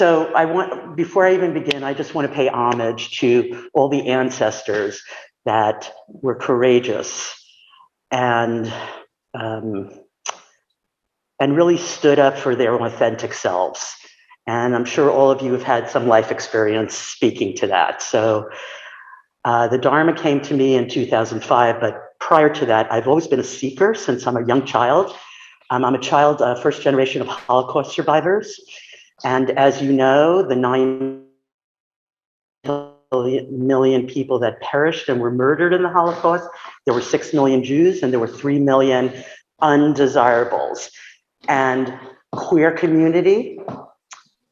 So before I even begin, I just want to pay homage to all the ancestors that were courageous and really stood up for their authentic selves. And I'm sure all of you have had some life experience speaking to that. So the Dharma came to me in 2005, but prior to that, I've always been a seeker since I'm a young child. I'm a child, first generation of Holocaust survivors. And as you know, the 9 million people that perished and were murdered in the Holocaust, there were 6 million Jews and there were 3 million undesirables. And queer community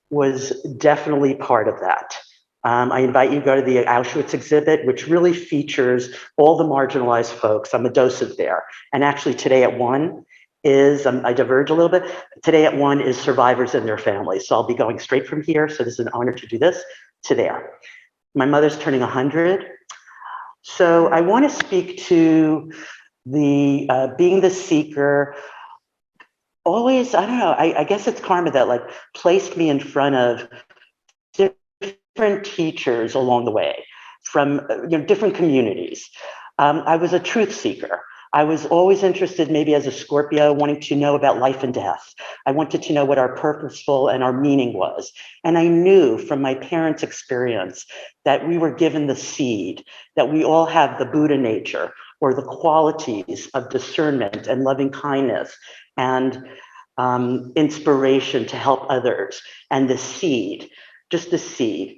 was definitely part of that. I invite you to go to the Auschwitz exhibit, which really features all the marginalized folks. I'm a docent there. And actually today at 1 is, I diverge a little bit, today at 1 is survivors and their families. So I'll be going straight from here, so this is an honor to do this, to there. My mother's turning 100. So I want to speak to the being the seeker. Always, I don't know, I guess it's karma that like placed me in front of different teachers along the way from different communities. I was a truth seeker. I was always interested, maybe as a Scorpio, wanting to know about life and death. I wanted to know what our purposeful and our meaning was. And I knew from my parents' experience that we were given the seed, that we all have the Buddha nature or the qualities of discernment and loving kindness and inspiration to help others. And the seed, just the seed.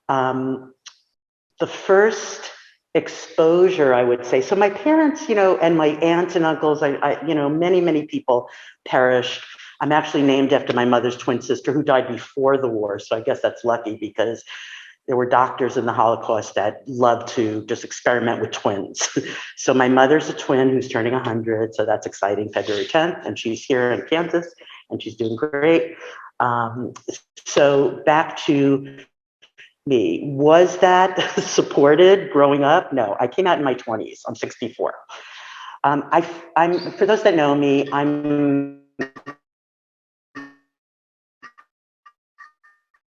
The first exposure, I would say. So my parents, and my aunts and uncles, many people perished. I'm actually named after my mother's twin sister who died before the war. So I guess that's lucky because there were doctors in the Holocaust that loved to just experiment with twins. So my mother's a twin who's turning 100. So that's exciting, February 10th. And she's here in Kansas and she's doing great. So back to me, was that supported growing up? No, I came out in my 20s. I'm 64. I'm for those that know me, I'm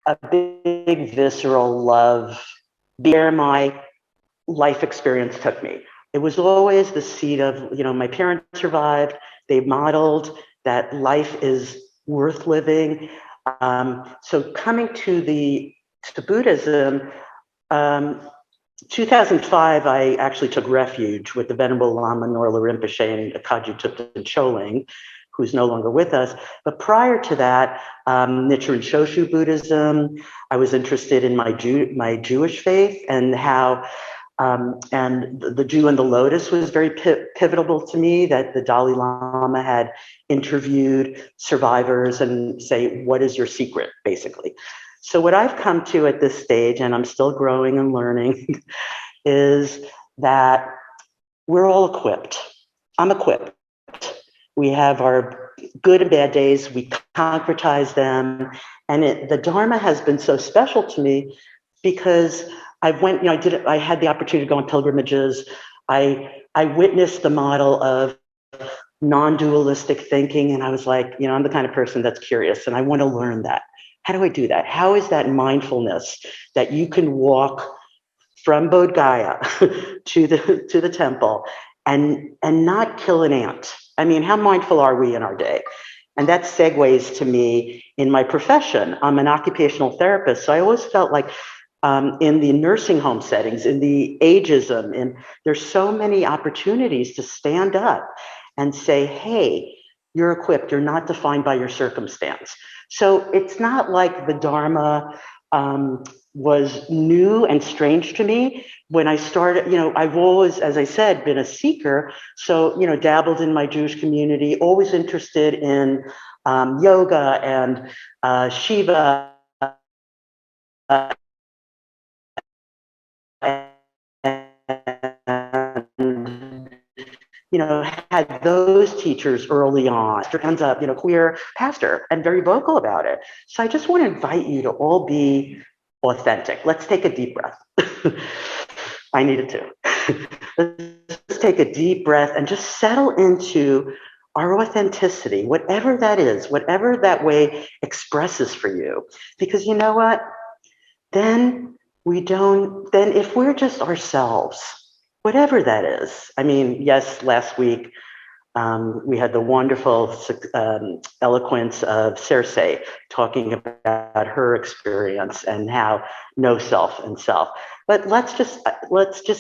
a big visceral love where my life experience took me. It was always the seed of, my parents survived. They modeled that life is worth living. So coming to Buddhism, 2005, I actually took refuge with the Venerable Lama Norla Rinpoche and Akaju Thupten Choling, who's no longer with us. But prior to that, Nichiren Shoshu Buddhism, I was interested in my Jewish faith and how, and the Jew and the Lotus was very pivotal to me, that the Dalai Lama had interviewed survivors and say, what is your secret, basically. So what I've come to at this stage, and I'm still growing and learning, is that we're all equipped. I'm equipped. We have our good and bad days. We concretize them. And the Dharma has been so special to me because I had the opportunity to go on pilgrimages. I witnessed the model of non-dualistic thinking. And I was like, I'm the kind of person that's curious and I want to learn that. How do I do that? How is that mindfulness that you can walk from Bodh Gaya to the temple and not kill an ant? I mean, how mindful are we in our day? And that segues to me in my profession. I'm an occupational therapist, so I always felt like in the nursing home settings, in the ageism, and there's so many opportunities to stand up and say, hey, you're equipped, you're not defined by your circumstance. So it's not like the Dharma was new and strange to me. When I started, I've always, as I said, been a seeker. So, dabbled in my Jewish community, always interested in yoga and Shiva. Had those teachers early on. Ends up, queer pastor and very vocal about it. So I just want to invite you to all be authentic. Let's take a deep breath. I needed to. Let's take a deep breath and just settle into our authenticity, whatever that is, whatever that way expresses for you. Because you know what? Then then if we're just ourselves, whatever that is. I mean, yes, last week we had the wonderful eloquence of Circe talking about her experience and how no self and self. But let's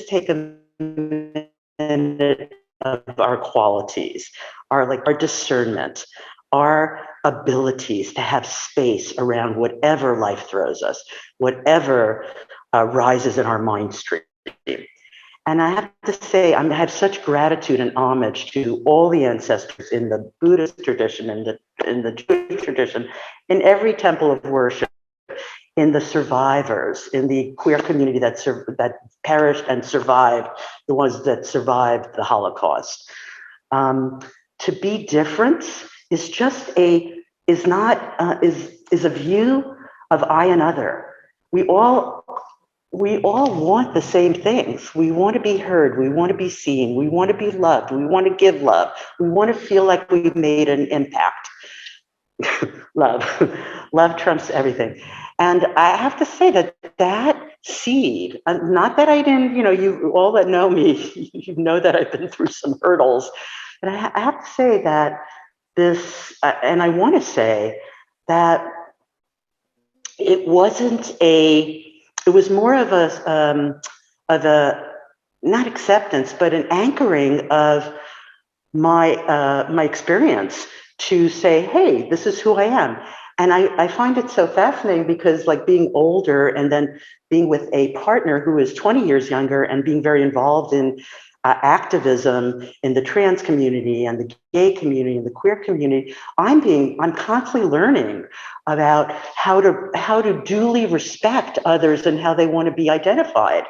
take a minute of our qualities, our discernment, our abilities to have space around whatever life throws us, whatever rises in our mind stream. And I have to say, I have such gratitude and homage to all the ancestors in the Buddhist tradition, in the Jewish tradition, in every temple of worship, in the survivors, in the queer community that perished and survived, the ones that survived the Holocaust. To be different is just is a view of I and other. We all want the same things. We want to be heard. We want to be seen. We want to be loved. We want to give love. We want to feel like we've made an impact. Love trumps everything. And I have to say that seed, not that I didn't, you all that know me, you know that I've been through some hurdles. But I have to say that and I want to say that it was more of a not acceptance, but an anchoring of my experience to say, hey, this is who I am. And I find it so fascinating because, like, being older and then being with a partner who is 20 years younger and being very involved in activism in the trans community and the gay community and the queer community, I'm constantly learning about how to duly respect others and how they want to be identified,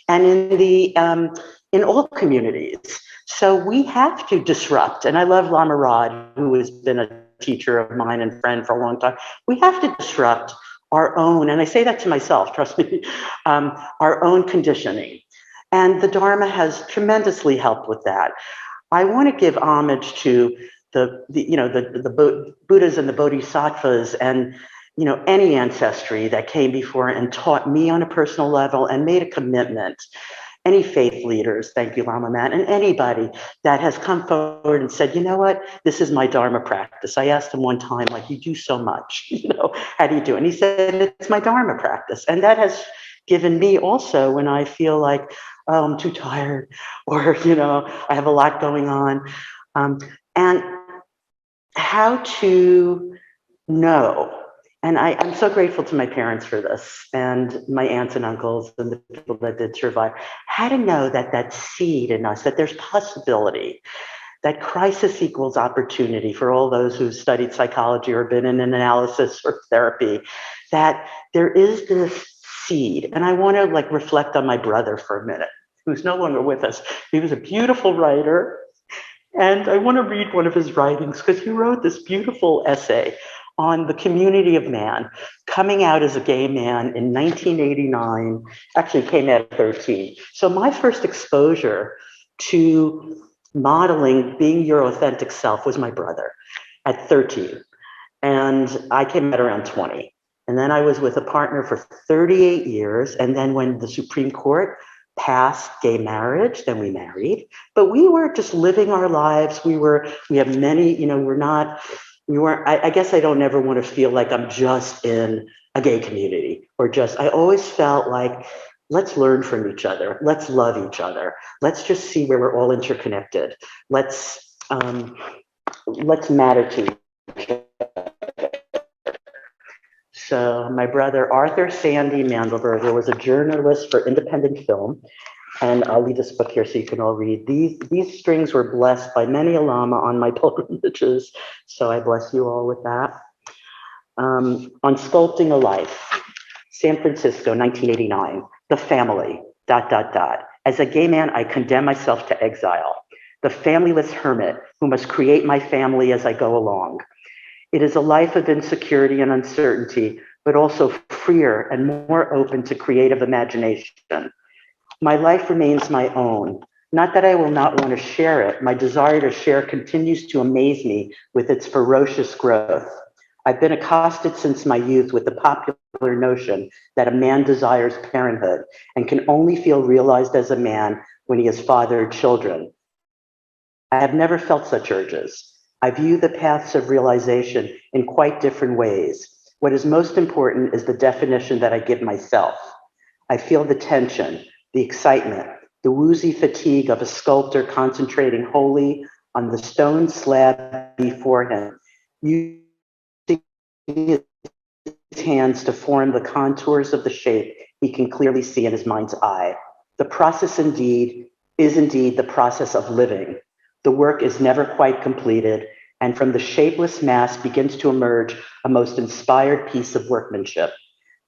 and in all communities. So we have to disrupt. And I love Lama Rod, who has been a teacher of mine and friend for a long time. We have to disrupt our own, and I say that to myself, trust me, our own conditioning. And the Dharma has tremendously helped with that. I want to give homage to the Buddhas and the Bodhisattvas and any ancestry that came before and taught me on a personal level and made a commitment. Any faith leaders, thank you, Lama Matt, and anybody that has come forward and said, you know what, this is my Dharma practice. I asked him one time, like, you do so much, how do you do it? And he said, it's my Dharma practice. And that has given me also, when I feel like, oh, I'm too tired, or, I have a lot going on, and how to know. And I'm so grateful to my parents for this, and my aunts and uncles and the people that did survive. How to know that seed in us, that there's possibility, that crisis equals opportunity for all those who've studied psychology or been in an analysis or therapy, that there is this seed. And I want to reflect on my brother for a minute, who's no longer with us. He was a beautiful writer. And I want to read one of his writings because he wrote this beautiful essay on the community of man, coming out as a gay man in 1989, actually came out at 13. So my first exposure to modeling being your authentic self was my brother at 13. And I came out around 20. And then I was with a partner for 38 years. And then when the Supreme Court passed gay marriage, then we married. But we were just living our lives. We have many, I guess I don't ever want to feel like I'm just in a gay community I always felt like, let's learn from each other. Let's love each other. Let's just see where we're all interconnected. Let's matter to each other. So my brother, Arthur Sandy Mandelberger, was a journalist for independent film. And I'll leave this book here so you can all read. These strings were blessed by many a lama on my pilgrimages. So I bless you all with that. On Sculpting a Life, San Francisco, 1989. The family, ... As a gay man, I condemn myself to exile. The familyless hermit who must create my family as I go along. It is a life of insecurity and uncertainty, but also freer and more open to creative imagination. My life remains my own, Not that I will not want to share it. My desire to share continues to amaze me with its ferocious growth. I've been accosted since my youth with the popular notion that a man desires parenthood and can only feel realized as a man when he has fathered children. I have never felt such urges. I view the paths of realization in quite different ways. What is most important is the definition that I give myself. I feel the tension, the excitement, the woozy fatigue of a sculptor concentrating wholly on the stone slab before him, using his hands to form the contours of the shape he can clearly see in his mind's eye. The process is indeed the process of living. The work is never quite completed, and from the shapeless mass begins to emerge a most inspired piece of workmanship.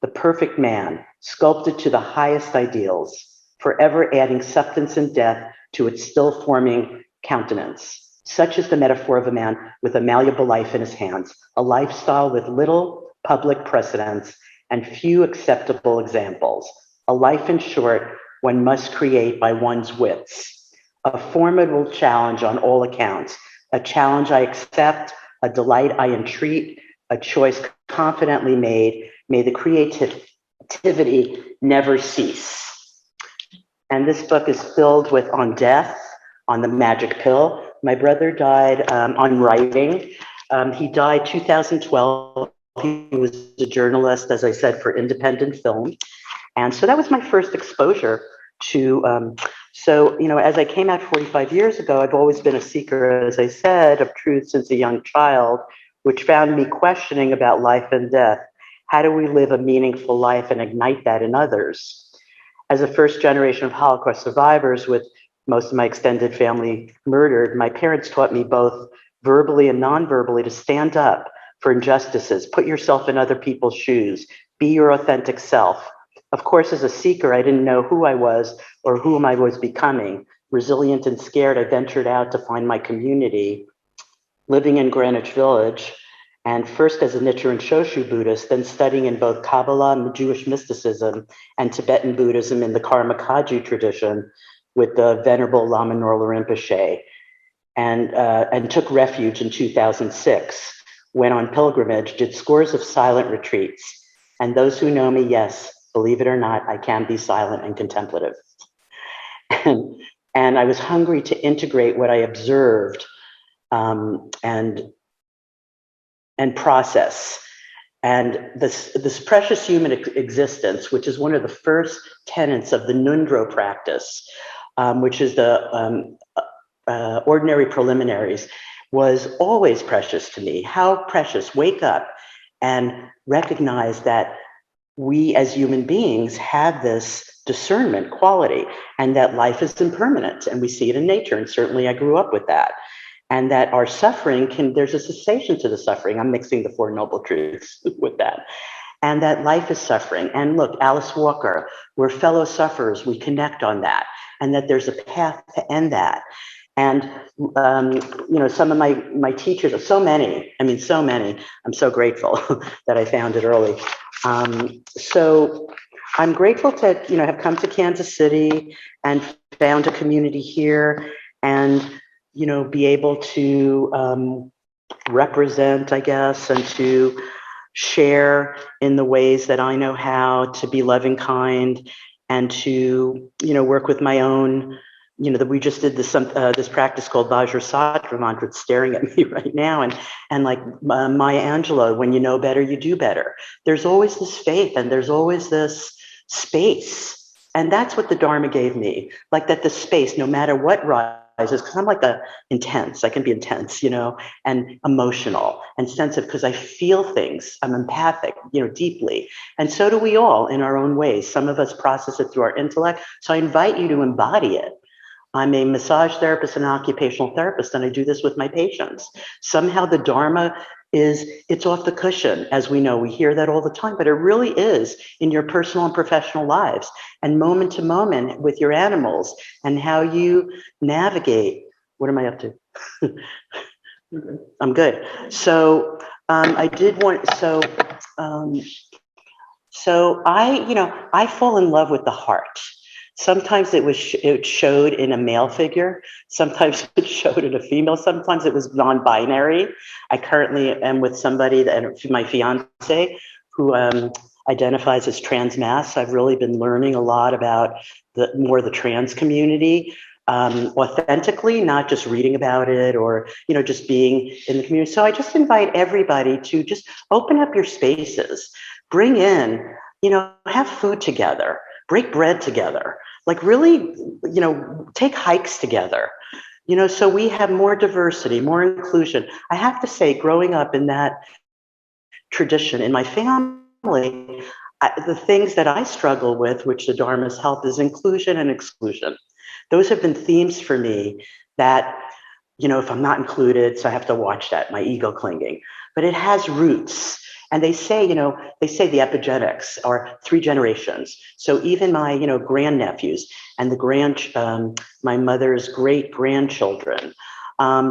The perfect man, sculpted to the highest ideals, forever adding substance and depth to its still forming countenance. Such is the metaphor of a man with a malleable life in his hands, a lifestyle with little public precedence and few acceptable examples. A life, in short, one must create by one's wits. A formidable challenge on all accounts, a challenge I accept, a delight I entreat, a choice confidently made. May the creativity never cease. And this book is filled with on death, on the magic pill. My brother died on writing. He died 2012. He was a journalist, as I said, for independent film. And so that was my first exposure to, as I came out 45 years ago, I've always been a seeker, as I said, of truth since a young child, which found me questioning about life and death. How do we live a meaningful life and ignite that in others? As a first generation of Holocaust survivors with most of my extended family murdered, my parents taught me both verbally and non-verbally to stand up for injustices, put yourself in other people's shoes, be your authentic self. Of course, as a seeker, I didn't know who I was or whom I was becoming. Resilient and scared, I ventured out to find my community, living in Greenwich Village, and first as a Nichiren Shoshu Buddhist, then studying in both Kabbalah, Jewish mysticism, and Tibetan Buddhism in the Karma Kagyu tradition with the Venerable Lama Norla Rinpoche, and took refuge in 2006, went on pilgrimage, did scores of silent retreats. And those who know me, yes, believe it or not, I can be silent and contemplative. And I was hungry to integrate what I observed and process. And this precious human existence, which is one of the first tenets of the Nundro practice, which is the ordinary preliminaries, was always precious to me. How precious. Wake up and recognize that we as human beings have this discernment quality and that life is impermanent, and we see it in nature. And certainly I grew up with that. And that our suffering there's a cessation to the suffering. I'm mixing the Four Noble Truths with that. And that life is suffering. And look, Alice Walker, we're fellow sufferers. We connect on that. And that there's a path to end that. And, some of my teachers, so many, I'm so grateful that I found it early. So I'm grateful to, have come to Kansas City and found a community here and, be able to represent, I guess, and to share in the ways that I know how, to be loving, kind, and to, work with my own, that we just did this practice called Vajrasattva mantra. It's staring at me right now. And like Maya Angelou, when you know better, you do better. There's always this faith and there's always this space. And that's what the Dharma gave me, like that the space, no matter what rises, because I'm like I can be intense, and emotional and sensitive because I feel things. I'm empathic, deeply. And so do we all in our own ways. Some of us process it through our intellect. So I invite you to embody it. I'm a massage therapist and an occupational therapist, and I do this with my patients. Somehow the Dharma it's off the cushion, as we know. We hear that all the time, but it really is in your personal and professional lives and moment to moment with your animals and how you navigate. What am I up to? I'm good. So I fall in love with the heart. Sometimes it showed in a male figure. Sometimes it showed in a female. Sometimes it was non-binary. I currently am with somebody my fiance, who identifies as trans mass. I've really been learning a lot about the trans community authentically, not just reading about it or just being in the community. So I just invite everybody to just open up your spaces, bring in, have food together, break bread together, like really, take hikes together. So we have more diversity, more inclusion. I have to say, growing up in that tradition in my family, the things that I struggle with, which the Dharma's help, is inclusion and exclusion. Those have been themes for me that, if I'm not included, so I have to watch that, my ego clinging. But it has roots. And they say the epigenetics are 3 generations. So even my, grandnephews and my mother's great grandchildren.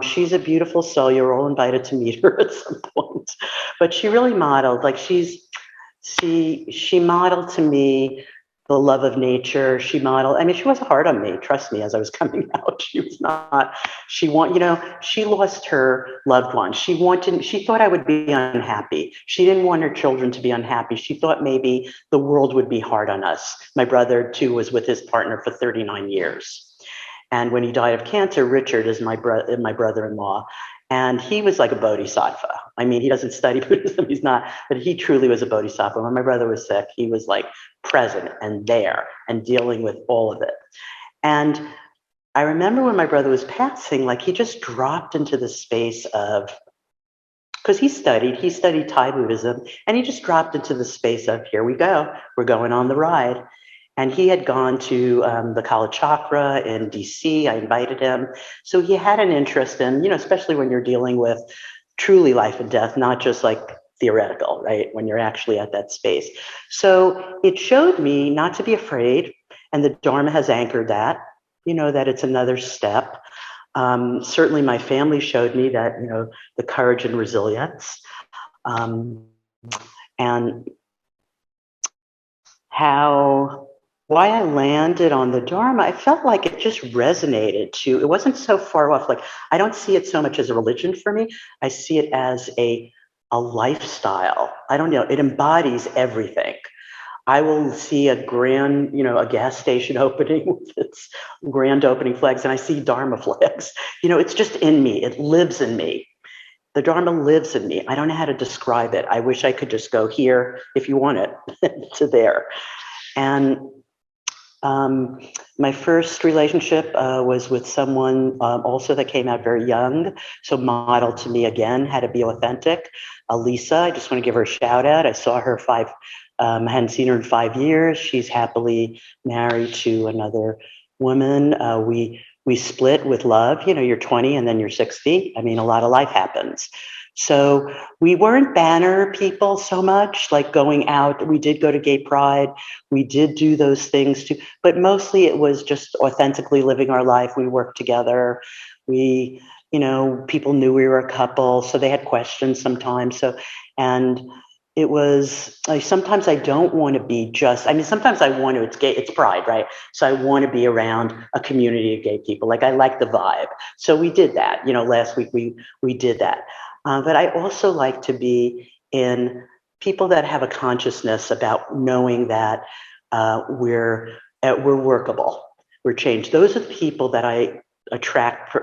She's a beautiful soul. You're all invited to meet her at some point. But she really modeled, like she modeled to me the love of nature. She wasn't hard on me, trust me, as I was coming out. She was not, she lost her loved one. She thought I would be unhappy. She didn't want her children to be unhappy. She thought maybe the world would be hard on us. My brother, too, was with his partner for 39 years. And when he died of cancer, Richard is my brother-in-law. And he was like a bodhisattva. I mean, he doesn't study Buddhism, he's not, but he truly was a bodhisattva. When my brother was sick, he was like present and there and dealing with all of it. And I remember when my brother was passing, like he just dropped into the space of, because he studied Thai Buddhism, and he just dropped into the space of, here we go, we're going on the ride. And he had gone to the Kala Chakra in DC. I invited him. So he had an interest in, especially when you're dealing with truly life and death, not just like theoretical, right? When you're actually at that space. So it showed me not to be afraid. And the Dharma has anchored that, that it's another step. Certainly my family showed me that, the courage and resilience. And why I landed on the Dharma, I felt like it just resonated too. It wasn't so far off. Like, I don't see it so much as a religion for me. I see it as a lifestyle. I don't know. It embodies everything. I will see a gas station opening with its grand opening flags, and I see Dharma flags. It's just in me. It lives in me. The Dharma lives in me. I don't know how to describe it. I wish I could just go here, if you want it, to there. And my first relationship was with someone also that came out very young, so modeled to me again how to be authentic. Lisa, I just want to give her a shout out. I saw her I hadn't seen her in 5 years. She's happily married to another woman. We split with love. You're 20 and then you're 60. I mean, a lot of life happens. So we weren't banner people so much, like going out. We did go to gay pride. We did do those things too, but mostly it was just authentically living our life. We worked together. People knew we were a couple, so they had questions sometimes. And it was like, sometimes I don't want to be sometimes I want to, it's pride, right? So I want to be around a community of gay people. Like, I like the vibe. So we did that, last week we did that. But I also like to be in people that have a consciousness about knowing that we're workable, we're changed. Those are the people that I attract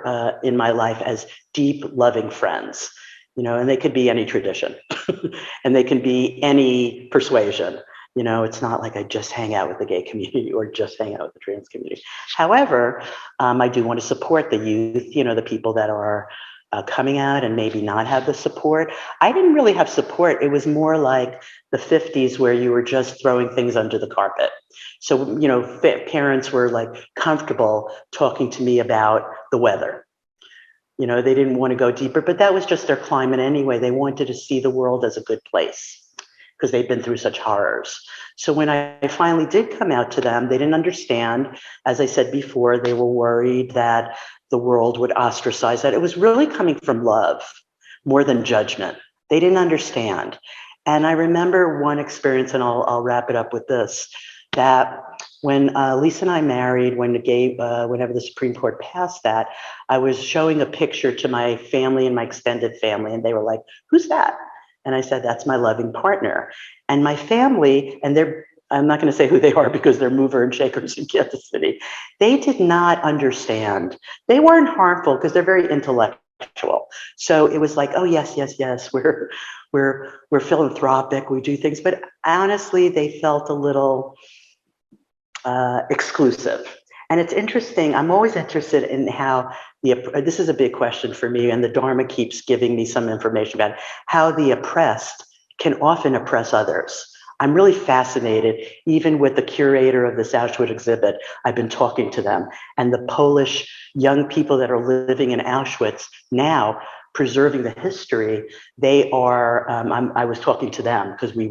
in my life as deep, loving friends. And they could be any tradition and they can be any persuasion. It's not like I just hang out with the gay community or just hang out with the trans community. However, I do want to support the youth, the people that are coming out and maybe not have the support. I didn't really have support. It was more like the 50s where you were just throwing things under the carpet. So, parents were like comfortable talking to me about the weather. They didn't want to go deeper, but that was just their climate anyway. They wanted to see the world as a good place because they've been through such horrors. So when I finally did come out to them, they didn't understand. As I said before, they were worried that the world would ostracize that. It was really coming from love more than judgment. They didn't understand. And I remember one experience, and I'll wrap it up with this, that when Lisa and I married, whenever the Supreme Court passed that, I was showing a picture to my family and my extended family, and they were like, "Who's that?" And I said, "That's my loving partner." And my family, and I'm not going to say who they are because they're mover and shakers in Kansas City. They did not understand. They weren't harmful because they're very intellectual. So it was like, "Oh yes, yes, yes, we're philanthropic. We do things," but honestly, they felt a little exclusive. And it's interesting. I'm always interested in how this is a big question for me, and the Dharma keeps giving me some information about how the oppressed can often oppress others. I'm really fascinated, even with the curator of this Auschwitz exhibit. I've been talking to them, and the Polish young people that are living in Auschwitz now, preserving the history. They are. I was talking to them because we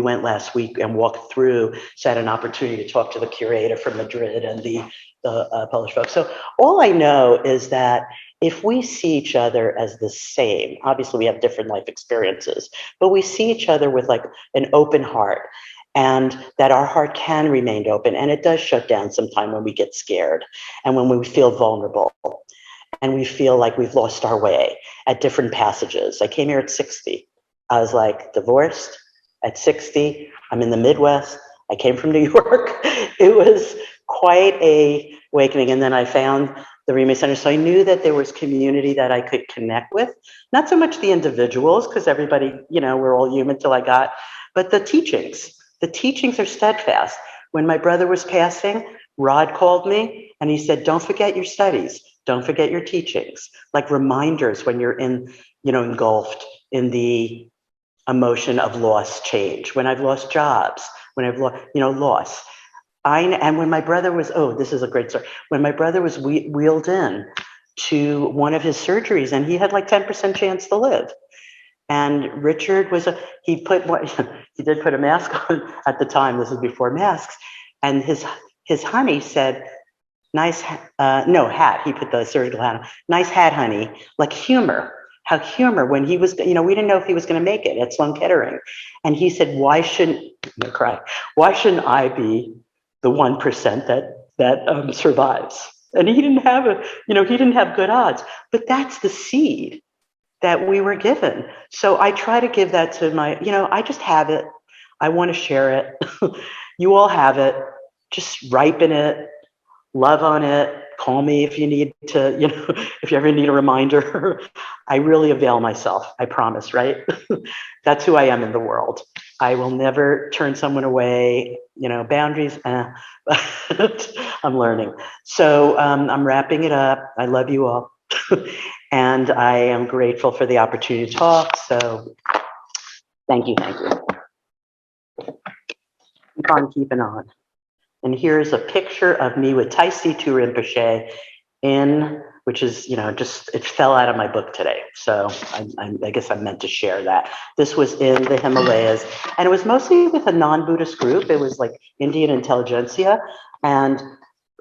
went last week and walked through. So I had an opportunity to talk to the curator from Madrid and the Polish folks. So all I know is that if we see each other as the same, obviously we have different life experiences, but we see each other with like an open heart, and that our heart can remain open. And it does shut down sometime when we get scared and when we feel vulnerable and we feel like we've lost our way at different passages. I came here at 60. I was like divorced at 60. I'm in the Midwest. I came from New York. It was quite a awakening. And then I found the Rime Center. So I knew that there was community that I could connect with. Not so much the individuals, because everybody, we're all human till I got, but the teachings. The teachings are steadfast. When my brother was passing, Rod called me and he said, "Don't forget your studies. Don't forget your teachings." Like reminders when you're engulfed in the emotion of loss, change. When I've lost jobs, when I've loss. And when my brother was, this is a great story. When my brother was wheeled in to one of his surgeries, and he had like 10% chance to live. And Richard he did put a mask on at the time. This is before masks. And his honey said, "Nice, hat." He put the surgical hat on. "Nice hat, honey." Like humor. How humor when he was, we didn't know if he was going to make it at Sloan Kettering. And he said, I'm gonna cry. Why shouldn't I be the 1% that survives? And he didn't have good odds. But that's the seed that we were given. So I try to give that to I just have it. I want to share it. You all have it. Just ripen it. Love on it. Call me if you need to, if you ever need a reminder. I really avail myself. I promise, right? That's who I am in the world. I will never turn someone away, boundaries. But I'm learning. So I'm wrapping it up. I love you all. And I am grateful for the opportunity to talk. So thank you. Keep on keeping on. And here's a picture of me with Taisi Tu Rinpoche which is, it fell out of my book today. So I guess I meant to share that. This was in the Himalayas, and it was mostly with a non-Buddhist group. It was like Indian intelligentsia. And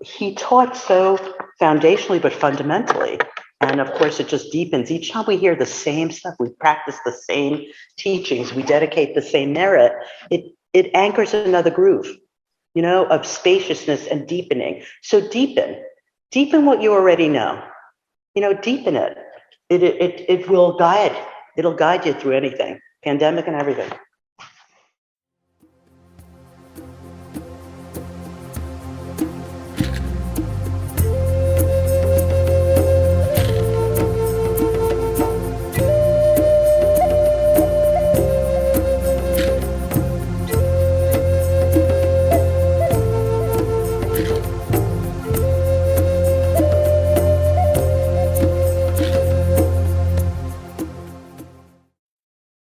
he taught so foundationally, but fundamentally. And of course, it just deepens. Each time we hear the same stuff, we practice the same teachings, we dedicate the same merit, it anchors another groove, of spaciousness and deepening. So deepen what you already know, deepen it. It will guide. It'll guide you through anything, pandemic and everything.